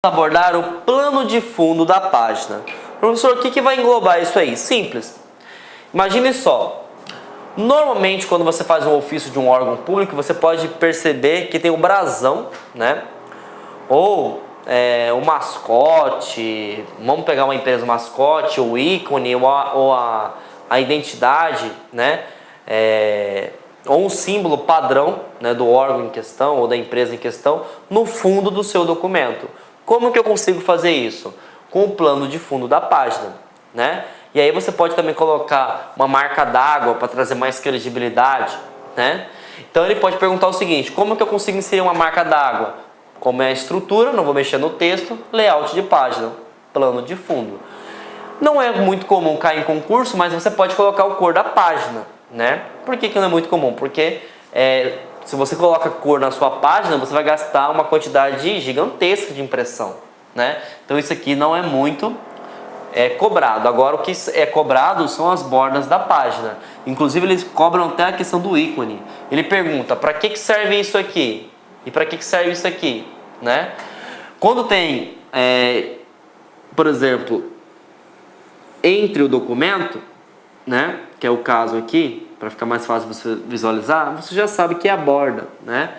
Abordar o plano de fundo da página. Professor, o que vai englobar isso aí? Simples. Imagine só. Normalmente, quando você faz um ofício de um órgão público, você pode perceber que tem o brasão, né? Ou o mascote. Vamos pegar uma empresa mascote, o ícone, ou a identidade, né? Ou um símbolo padrão, né, do órgão em questão ou da empresa em questão no fundo do seu documento. Como que eu consigo fazer isso? Com o plano de fundo da página, né? E aí você pode também colocar uma marca d'água para trazer mais credibilidade, né? Então ele pode perguntar o seguinte: como que eu consigo inserir uma marca d'água? Como é a estrutura, não vou mexer no texto, layout de página, plano de fundo. Não é muito comum cair em concurso, mas você pode colocar o cor da página, né? Por que não é muito comum? Porque se você coloca cor na sua página, você vai gastar uma quantidade gigantesca de impressão, né? Então isso aqui não é muito cobrado. Agora o que é cobrado são as bordas da página. Inclusive eles cobram até a questão do ícone. Ele pergunta: para que serve isso aqui? E para que serve isso aqui, né? Quando tem, por exemplo, entre o documento, né, que é o caso aqui, para ficar mais fácil você visualizar, você já sabe que é a borda, né?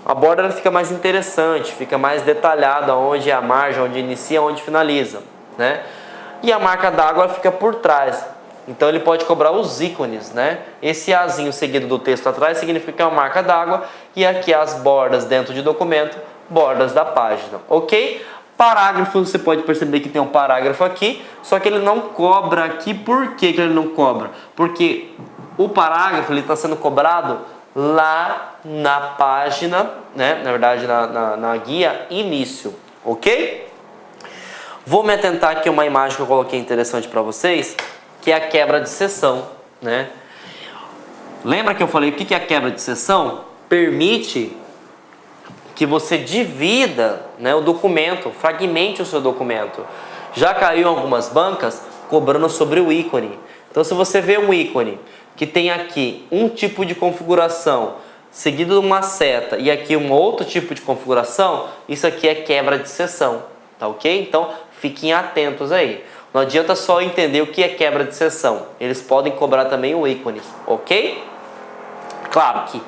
A borda ela fica mais interessante, fica mais detalhada onde é a margem, onde inicia, onde finaliza, né? E a marca d'água fica por trás. Então ele pode cobrar os ícones, né? Esse azinho seguido do texto atrás significa que é uma marca d'água, e aqui as bordas dentro de documento, bordas da página, ok? Parágrafo, você pode perceber que tem um parágrafo aqui, só que ele não cobra aqui. Por que ele não cobra? Porque o parágrafo está sendo cobrado lá na página, né? Na verdade na guia início, ok? Vou me atentar aqui a uma imagem que eu coloquei interessante para vocês, que é a quebra de seção, né? Lembra que eu falei o que é a quebra de seção? Permite que você divida, né, o documento, fragmente o seu documento. Já caiu em algumas bancas cobrando sobre o ícone. Então, se você vê um ícone que tem aqui um tipo de configuração seguido de uma seta e aqui um outro tipo de configuração, isso aqui é quebra de seção, tá ok? Então, fiquem atentos aí. Não adianta só entender o que é quebra de seção. Eles podem cobrar também o ícone, ok? Claro que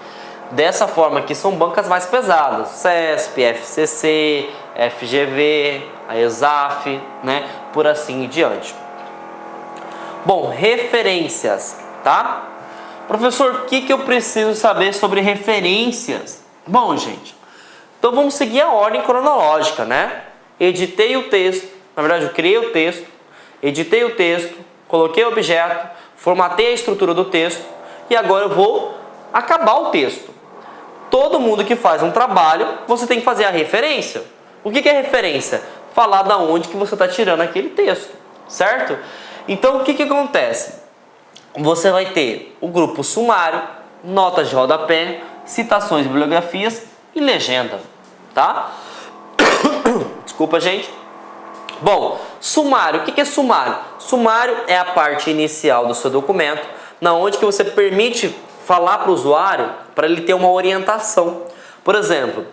dessa forma aqui são bancas mais pesadas, CESP, FCC, FGV, a ESAF, né? Por assim em diante. Bom, referências, tá? Professor, o que eu preciso saber sobre referências? Bom, gente, então vamos seguir a ordem cronológica, né? Editei o texto, na verdade eu criei o texto, editei o texto, coloquei o objeto, formatei a estrutura do texto e agora eu vou acabar o texto. Todo mundo que faz um trabalho, você tem que fazer a referência. O que é referência? Falar da onde que você está tirando aquele texto, certo? Então o que acontece? Você vai ter o grupo sumário, notas de rodapé, citações, bibliografias e legenda, tá? Desculpa, gente. Bom, sumário. O que é sumário? Sumário é a parte inicial do seu documento, na onde que você permite falar para o usuário para ele ter uma orientação. Por exemplo,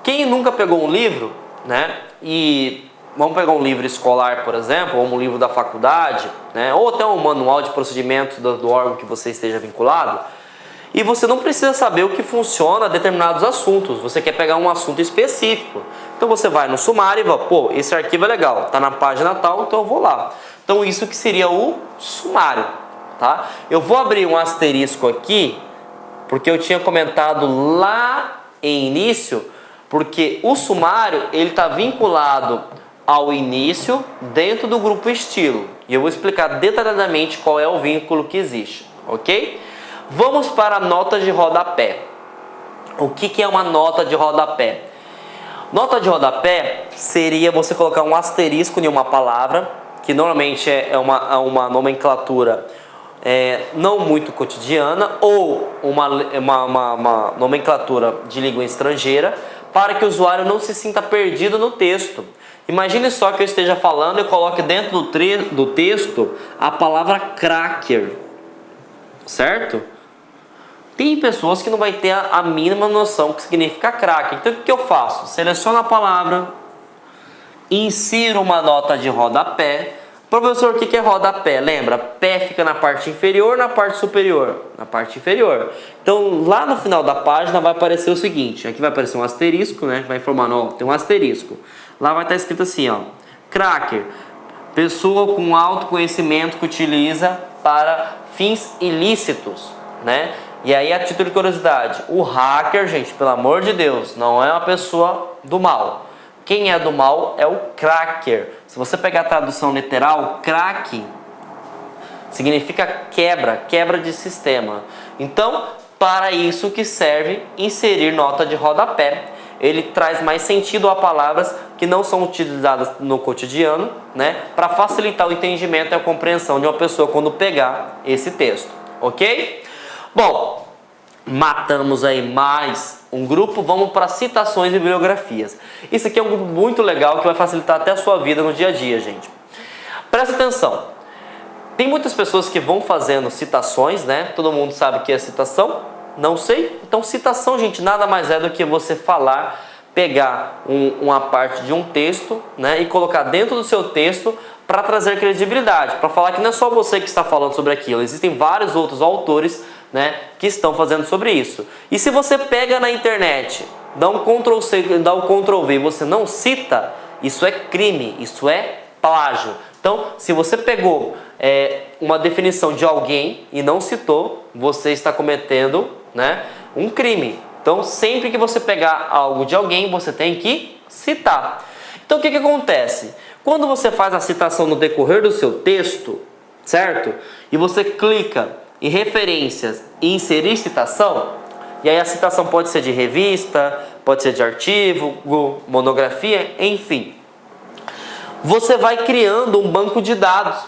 quem nunca pegou um livro, né? E vamos pegar um livro escolar, por exemplo, ou um livro da faculdade, né? Ou até um manual de procedimentos do órgão que você esteja vinculado. E você não precisa saber o que funciona a determinados assuntos. Você quer pegar um assunto específico. Então você vai no sumário e vai, pô, esse arquivo é legal, tá na página tal, então eu vou lá. Então isso que seria o sumário, tá? Eu vou abrir um asterisco aqui, porque eu tinha comentado lá em início, porque o sumário ele está vinculado ao início dentro do grupo estilo. E eu vou explicar detalhadamente qual é o vínculo que existe, ok? Vamos para a nota de rodapé. O que é uma nota de rodapé? Nota de rodapé seria você colocar um asterisco em uma palavra, que normalmente é uma nomenclatura não muito cotidiana, ou uma nomenclatura de língua estrangeira, para que o usuário não se sinta perdido no texto. Imagine só que eu esteja falando e coloque dentro do texto a palavra cracker, certo? Tem pessoas que não vai ter a mínima noção do que significa cracker. Então o que eu faço? Seleciono a palavra, insiro uma nota de rodapé. Professor, o que é rodapé? Lembra? Pé fica na parte inferior, na parte superior? Na parte inferior. Então, lá no final da página vai aparecer o seguinte. Aqui vai aparecer um asterisco, né? Vai informando, ó, tem um asterisco. Lá vai estar escrito assim, ó. Cracker, pessoa com alto conhecimento que utiliza para fins ilícitos, né? E aí, a título de curiosidade, o hacker, gente, pelo amor de Deus, não é uma pessoa do mal. Quem é do mal é o cracker. Se você pegar a tradução literal, crack significa quebra, quebra de sistema. Então, para isso que serve inserir nota de rodapé. Ele traz mais sentido a palavras que não são utilizadas no cotidiano, né? Para facilitar o entendimento e a compreensão de uma pessoa quando pegar esse texto, ok? Bom, matamos aí mais um grupo, vamos para citações e bibliografias. Isso aqui é um grupo muito legal que vai facilitar até a sua vida no dia a dia, gente. Presta atenção. Tem muitas pessoas que vão fazendo citações, né? Todo mundo sabe o que é citação? Não sei? Então, citação, gente, nada mais é do que você falar, pegar uma parte de um texto, né? E colocar dentro do seu texto para trazer credibilidade, para falar que não é só você que está falando sobre aquilo, existem vários outros autores, né, que estão fazendo sobre isso. E se você pega na internet, dá um Ctrl+C, dá um Ctrl+V e você não cita, isso é crime, isso é plágio. Então, se você pegou uma definição de alguém e não citou, você está cometendo, né, um crime. Então, sempre que você pegar algo de alguém, você tem que citar. Então, o que acontece? Quando você faz a citação no decorrer do seu texto, certo? E você clica em referências e inserir citação, e aí a citação pode ser de revista, pode ser de artigo, monografia, enfim. Você vai criando um banco de dados,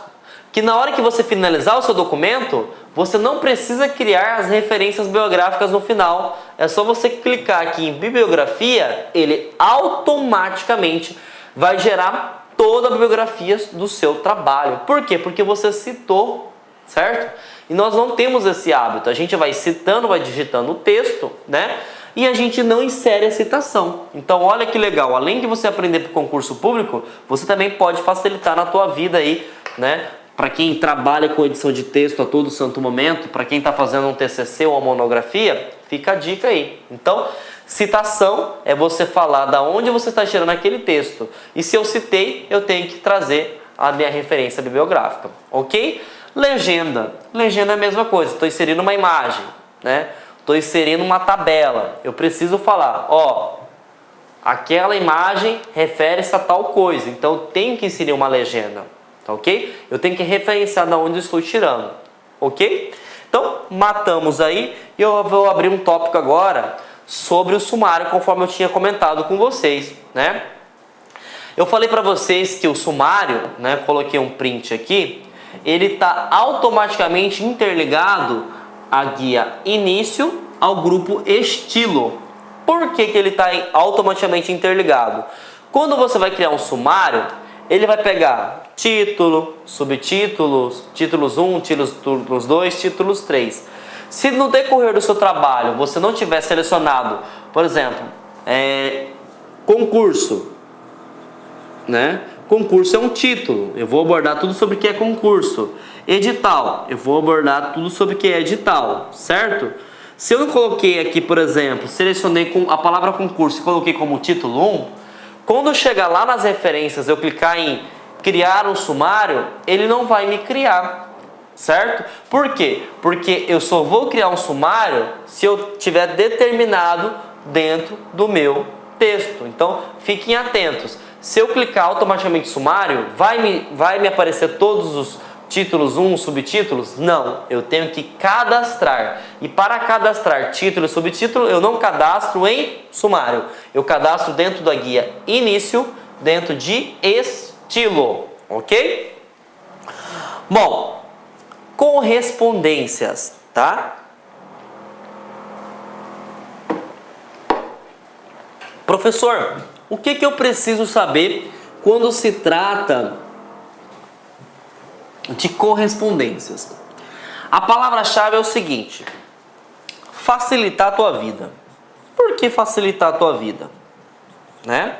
que na hora que você finalizar o seu documento, você não precisa criar as referências bibliográficas no final. É só você clicar aqui em bibliografia, ele automaticamente vai gerar toda a bibliografia do seu trabalho. Por quê? Porque você citou, certo? E nós não temos esse hábito. A gente vai citando, vai digitando o texto, né? E a gente não insere a citação. Então, olha que legal. Além de você aprender para o concurso público, você também pode facilitar na tua vida aí, né? Para quem trabalha com edição de texto a todo santo momento, para quem está fazendo um TCC ou uma monografia, fica a dica aí. Então, citação é você falar da onde você está tirando aquele texto. E se eu citei, eu tenho que trazer a minha referência bibliográfica, ok? Legenda. Legenda é a mesma coisa. Estou inserindo uma imagem, né? Estou inserindo uma tabela. Eu preciso falar, ó, aquela imagem refere-se a tal coisa. Então, eu tenho que inserir uma legenda, tá ok? Eu tenho que referenciar de onde eu estou tirando, ok? Então, matamos aí. E eu vou abrir um tópico agora sobre o sumário, conforme eu tinha comentado com vocês, né? Eu falei para vocês que o sumário, né, coloquei um print aqui, ele está automaticamente interligado à guia início ao grupo estilo. Por que ele está automaticamente interligado? Quando você vai criar um sumário, ele vai pegar título, subtítulos, títulos 1, títulos 2, títulos 3. Se no decorrer do seu trabalho você não tiver selecionado, por exemplo, concurso, né? Concurso é um título, eu vou abordar tudo sobre o que é concurso. Edital, eu vou abordar tudo sobre o que é edital, certo? Se eu não coloquei aqui, por exemplo, selecionei com a palavra concurso e coloquei como título 1, quando eu chegar lá nas referências, eu clicar em criar um sumário, ele não vai me criar, certo? Por quê? Porque eu só vou criar um sumário se eu tiver determinado dentro do meu texto. Então, fiquem atentos. Se eu clicar automaticamente sumário, vai me aparecer todos os títulos 1, subtítulos? Não, eu tenho que cadastrar. E para cadastrar título e subtítulo, eu não cadastro em sumário. Eu cadastro dentro da guia início, dentro de estilo, ok? Bom, correspondências, tá? Professor, o que eu preciso saber quando se trata de correspondências? A palavra-chave é o seguinte: facilitar a tua vida. Por que facilitar a tua vida? Né?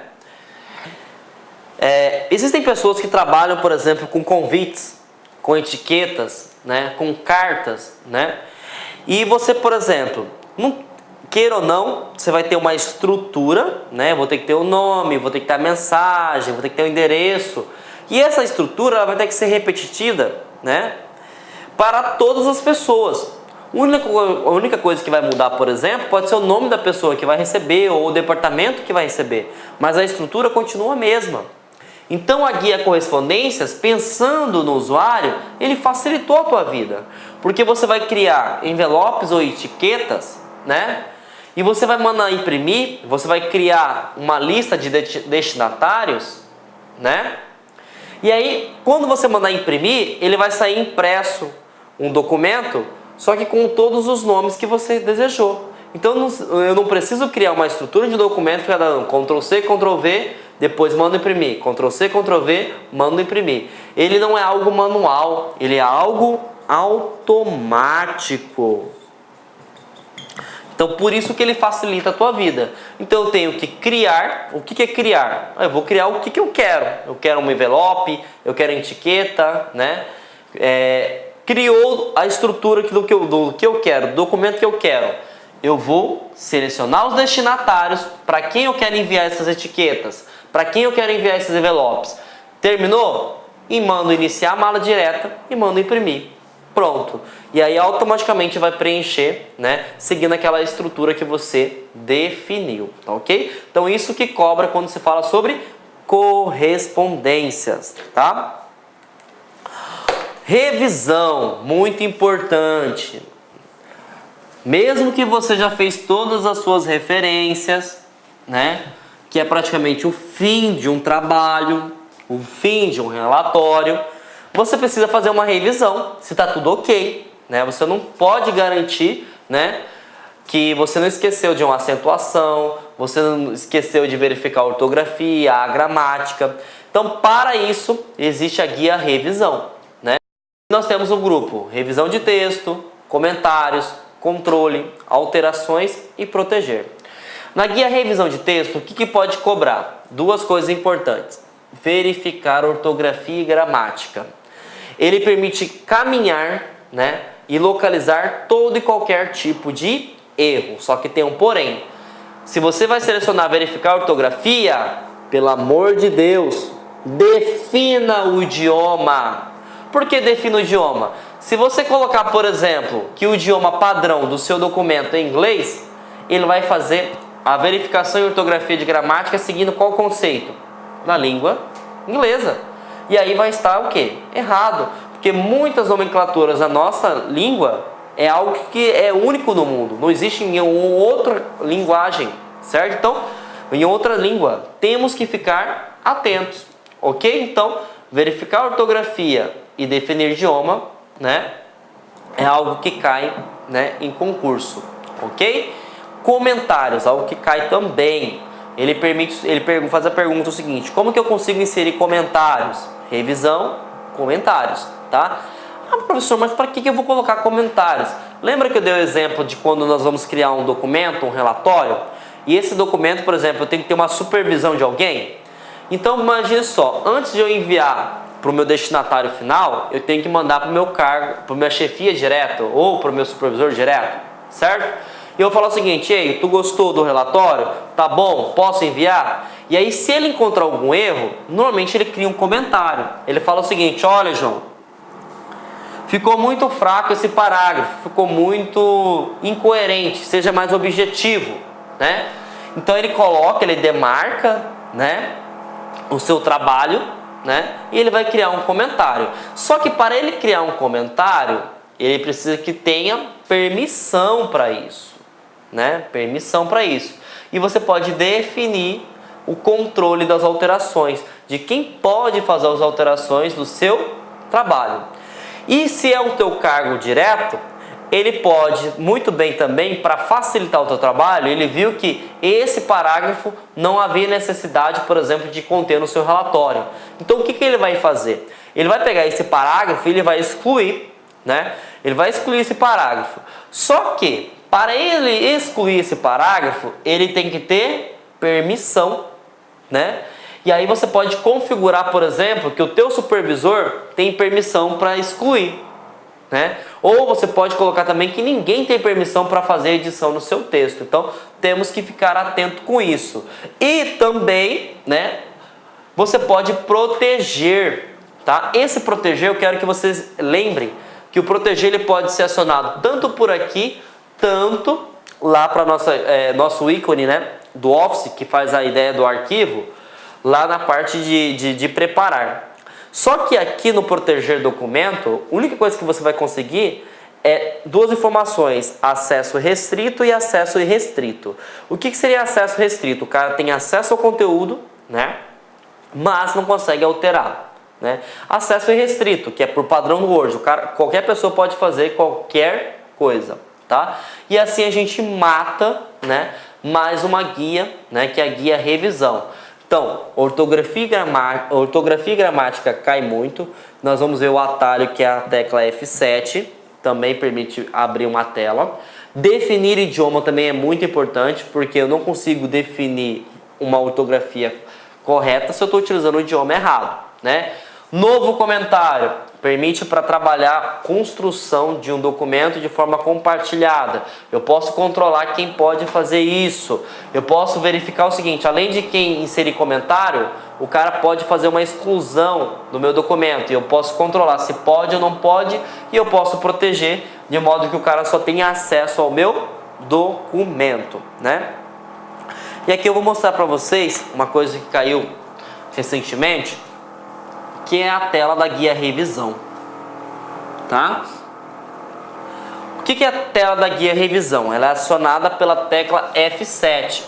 Existem pessoas que trabalham, por exemplo, com convites, com etiquetas, né, com cartas, né? E você, por exemplo, não queira ou não, você vai ter uma estrutura, né? Vou ter que ter o nome, vou ter que ter a mensagem, vou ter que ter o endereço. E essa estrutura ela vai ter que ser repetida, né, para todas as pessoas. A única coisa que vai mudar, por exemplo, pode ser o nome da pessoa que vai receber ou o departamento que vai receber, mas a estrutura continua a mesma. Então a guia correspondências, pensando no usuário, ele facilitou a tua vida, porque você vai criar envelopes ou etiquetas, né? E você vai mandar imprimir, você vai criar uma lista de destinatários, né? E aí, quando você mandar imprimir, ele vai sair impresso um documento, só que com todos os nomes que você desejou. Então eu não preciso criar uma estrutura de documento e ficar dando Ctrl+C, Ctrl+V, depois mando imprimir. Ctrl+C, Ctrl+V, mando imprimir. Ele não é algo manual, ele é algo automático. Então por isso que ele facilita a tua vida. Então eu tenho que criar. O que é criar? Eu vou criar o que eu quero. Eu quero um envelope, eu quero etiqueta, né? Criou a estrutura do que eu quero, do documento que eu quero. Eu vou selecionar os destinatários para quem eu quero enviar essas etiquetas, para quem eu quero enviar esses envelopes. Terminou? E mando iniciar a mala direta e mando imprimir. Pronto. E aí automaticamente vai preencher, né, seguindo aquela estrutura que você definiu, tá ok? Então isso que cobra quando se fala sobre correspondências, tá? Revisão, muito importante. Mesmo que você já fez todas as suas referências, né, que é praticamente o fim de um trabalho, o fim de um relatório, você precisa fazer uma revisão, se está tudo ok, né? Você não pode garantir, né, que você não esqueceu de uma acentuação, você não esqueceu de verificar a ortografia, a gramática. Então, para isso, existe a guia revisão, né? Nós temos o grupo revisão de texto, comentários, controle, alterações e proteger. Na guia revisão de texto, o que pode cobrar? Duas coisas importantes. Verificar ortografia e gramática. Ele permite caminhar, né, e localizar todo e qualquer tipo de erro. Só que tem um porém. Se você vai selecionar verificar ortografia, pelo amor de Deus, defina o idioma. Por que defina o idioma? Se você colocar, por exemplo, que o idioma padrão do seu documento é inglês, ele vai fazer a verificação em ortografia de gramática seguindo qual conceito? Na língua inglesa. E aí vai estar o quê? Errado. Porque muitas nomenclaturas da nossa língua é algo que é único no mundo. Não existe em outra linguagem, certo? Então, em outra língua, temos que ficar atentos, ok? Então, verificar a ortografia e definir idioma, né, é algo que cai, né, em concurso, ok? Comentários, algo que cai também. Ele faz a pergunta o seguinte: como que eu consigo inserir comentários? Revisão, comentários, tá? Ah, professor, mas para que eu vou colocar comentários? Lembra que eu dei o exemplo de quando nós vamos criar um documento, um relatório? E esse documento, por exemplo, eu tenho que ter uma supervisão de alguém? Então, imagine só, antes de eu enviar para o meu destinatário final, eu tenho que mandar para o meu cargo, para a minha chefia direto ou para o meu supervisor direto, certo? E eu falo o seguinte: ei, tu gostou do relatório? Tá bom, posso enviar? E aí, se ele encontrar algum erro, normalmente ele cria um comentário. Ele fala o seguinte: olha, João, ficou muito fraco esse parágrafo, ficou muito incoerente, seja mais objetivo, né? Então ele coloca, ele demarca, né, o seu trabalho, né, e ele vai criar um comentário. Só que para ele criar um comentário, ele precisa que tenha permissão para isso, né? Permissão para isso. E você pode definir o controle das alterações, de quem pode fazer as alterações do seu trabalho. E se é o teu cargo direto, ele pode muito bem também, para facilitar o teu trabalho, ele viu que esse parágrafo não havia necessidade, por exemplo, de conter no seu relatório. Então o que ele vai fazer? Ele vai pegar esse parágrafo e ele vai excluir, né? Ele vai excluir esse parágrafo. Só que, para ele excluir esse parágrafo, ele tem que ter permissão, né? E aí você pode configurar, por exemplo, que o teu supervisor tem permissão para excluir, né? Ou você pode colocar também que ninguém tem permissão para fazer edição no seu texto. Então, temos que ficar atento com isso. E também, né, você pode proteger, tá? Esse proteger, eu quero que vocês lembrem que o proteger ele pode ser acionado tanto por aqui, tanto lá para nosso ícone, né, do Office, que faz a ideia do arquivo, lá na parte de preparar. Só que aqui no proteger documento, a única coisa que você vai conseguir é duas informações, acesso restrito e acesso irrestrito. O que seria acesso restrito? O cara tem acesso ao conteúdo, né, mas não consegue alterar, né? Acesso irrestrito, que é por padrão do Word, qualquer pessoa pode fazer qualquer coisa, tá? E assim a gente mata, né, mais uma guia, né, que é a guia revisão. Então, ortografia e gramática cai muito. Nós vamos ver o atalho, que é a tecla F7, também permite abrir uma tela. Definir idioma também é muito importante, porque eu não consigo definir uma ortografia correta se eu estou utilizando o idioma errado, né? Novo comentário permite para trabalhar a construção de um documento de forma compartilhada. Eu posso controlar quem pode fazer isso. Eu posso verificar o seguinte, além de quem inserir comentário, o cara pode fazer uma exclusão do meu documento. E eu posso controlar se pode ou não pode, e eu posso proteger de modo que o cara só tenha acesso ao meu documento, né? E aqui eu vou mostrar para vocês uma coisa que caiu recentemente, que é a tela da guia revisão, tá? O que é a tela da guia revisão? Ela é acionada pela tecla F7,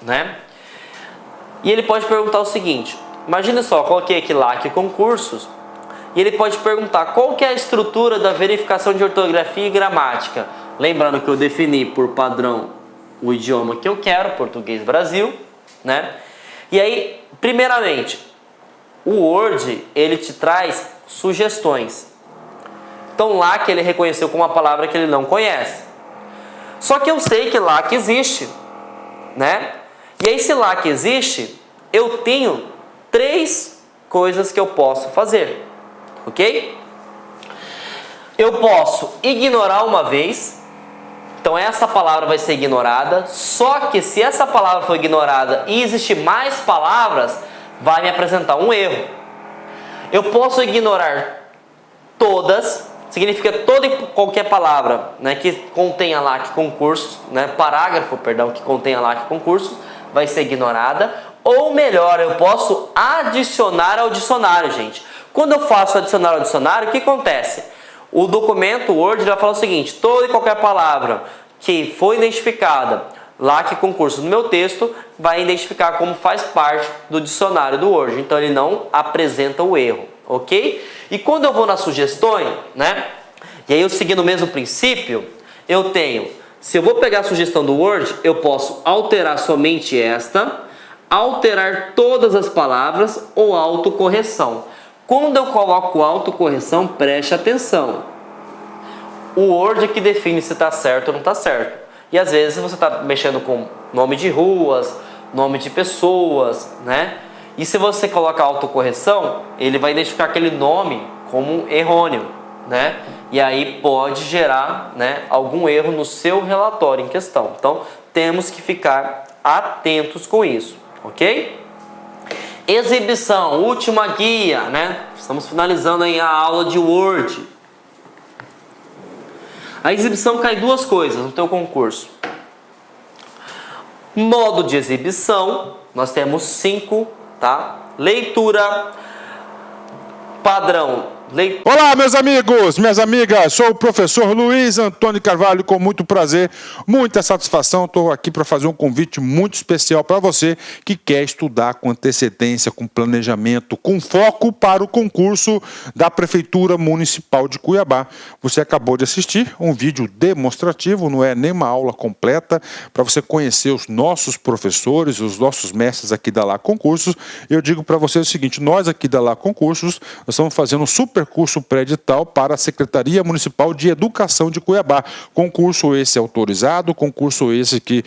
né? E ele pode perguntar o seguinte, imagina só, coloquei aqui LAC concursos, e ele pode perguntar qual que é a estrutura da verificação de ortografia e gramática. Lembrando que eu defini por padrão o idioma que eu quero, português Brasil, né? E aí, primeiramente, o Word, ele te traz sugestões. Então, LAC ele reconheceu como uma palavra que ele não conhece. Só que eu sei que LAC existe, né? E aí, se LAC existe, eu tenho 3 coisas que eu posso fazer, ok? Eu posso ignorar uma vez, então essa palavra vai ser ignorada. Só que se essa palavra for ignorada e existir mais palavras, vai me apresentar um erro. Eu posso ignorar todas, significa toda e qualquer palavra, né, que contenha LAC concursos, né, parágrafo, perdão, que contenha LAC concursos, vai ser ignorada. Ou melhor, eu posso adicionar ao dicionário, gente. Quando eu faço adicionar ao dicionário, o que acontece? O documento Word vai falar o seguinte, toda e qualquer palavra que foi identificada LAC concurso no meu texto, vai identificar como faz parte do dicionário do Word. Então ele não apresenta o erro, ok? E quando eu vou nas sugestões, né? E aí eu seguindo o mesmo princípio, eu tenho, se eu vou pegar a sugestão do Word, eu posso alterar somente esta, alterar todas as palavras ou autocorreção. Quando eu coloco autocorreção, preste atenção. O Word é que define se está certo ou não está certo. E às vezes você está mexendo com nome de ruas, nome de pessoas, né? E se você coloca autocorreção, ele vai identificar aquele nome como errôneo, né? E aí pode gerar, né, algum erro no seu relatório em questão. Então temos que ficar atentos com isso, ok? Exibição, última guia, né? Estamos finalizando aí a aula de Word. A exibição cai 2 coisas no teu concurso. Modo de exibição, nós temos 5, tá? Leitura, padrão. Olá, meus amigos, minhas amigas, sou o professor Luiz Antônio Carvalho, com muito prazer, muita satisfação, estou aqui para fazer um convite muito especial para você que quer estudar com antecedência, com planejamento, com foco para o concurso da Prefeitura Municipal de Cuiabá. Você acabou de assistir um vídeo demonstrativo, não é nem uma aula completa, para você conhecer os nossos professores, os nossos mestres aqui da LAC Concursos. Eu digo para você o seguinte, nós aqui da LAC Concursos, nós estamos fazendo um super Supercurso Pré-Edital para a Secretaria Municipal de Educação de Cuiabá. Concurso esse autorizado, concurso esse que,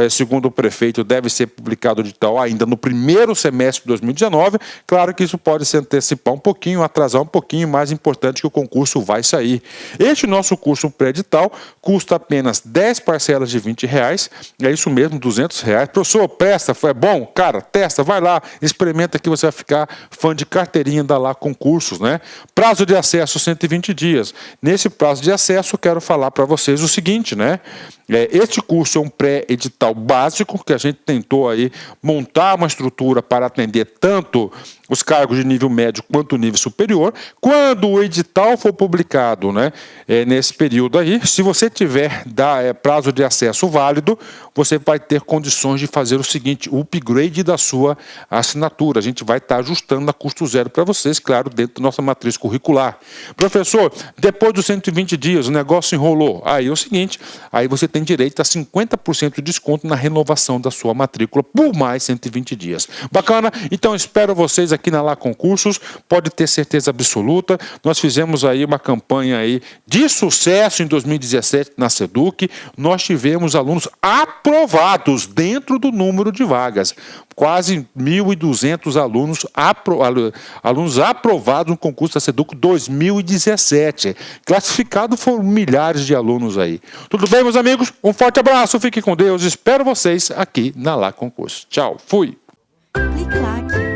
segundo o prefeito, deve ser publicado edital ainda no primeiro semestre de 2019. Claro que isso pode se antecipar um pouquinho, atrasar um pouquinho, mais importante que o concurso vai sair. Este nosso curso pré-edital custa apenas 10 parcelas de R$20, é isso mesmo, R$200. Professor, presta, foi bom? Cara, testa, vai lá, experimenta que você vai ficar fã de carteirinha da Lá Concursos, né? Prazo de acesso 120 dias. Nesse prazo de acesso, quero falar para vocês o seguinte, né? Este curso é um pré-edital básico, que a gente tentou aí montar uma estrutura para atender tanto os cargos de nível médio quanto nível superior. Quando o edital for publicado, né, nesse período aí, se você tiver prazo de acesso válido, você vai ter condições de fazer o seguinte, o upgrade da sua assinatura. A gente vai estar ajustando a custo zero para vocês, claro, dentro da nossa matriz curricular. Professor, depois dos 120 dias, o negócio enrolou. Aí é o seguinte, aí você tem direito a 50% de desconto na renovação da sua matrícula por mais 120 dias. Bacana? Então espero vocês aqui na Lá Concursos, pode ter certeza absoluta. Nós fizemos aí uma campanha aí de sucesso em 2017 na SEDUC. Nós tivemos alunos aprovados dentro do número de vagas. Quase 1.200 alunos aprovados no concurso da SEDUC 2017. Classificado foram milhares de alunos aí. Tudo bem, meus amigos? Um forte abraço, fiquem com Deus. Espero vocês aqui na Lá Concursos. Tchau, fui! Clique lá.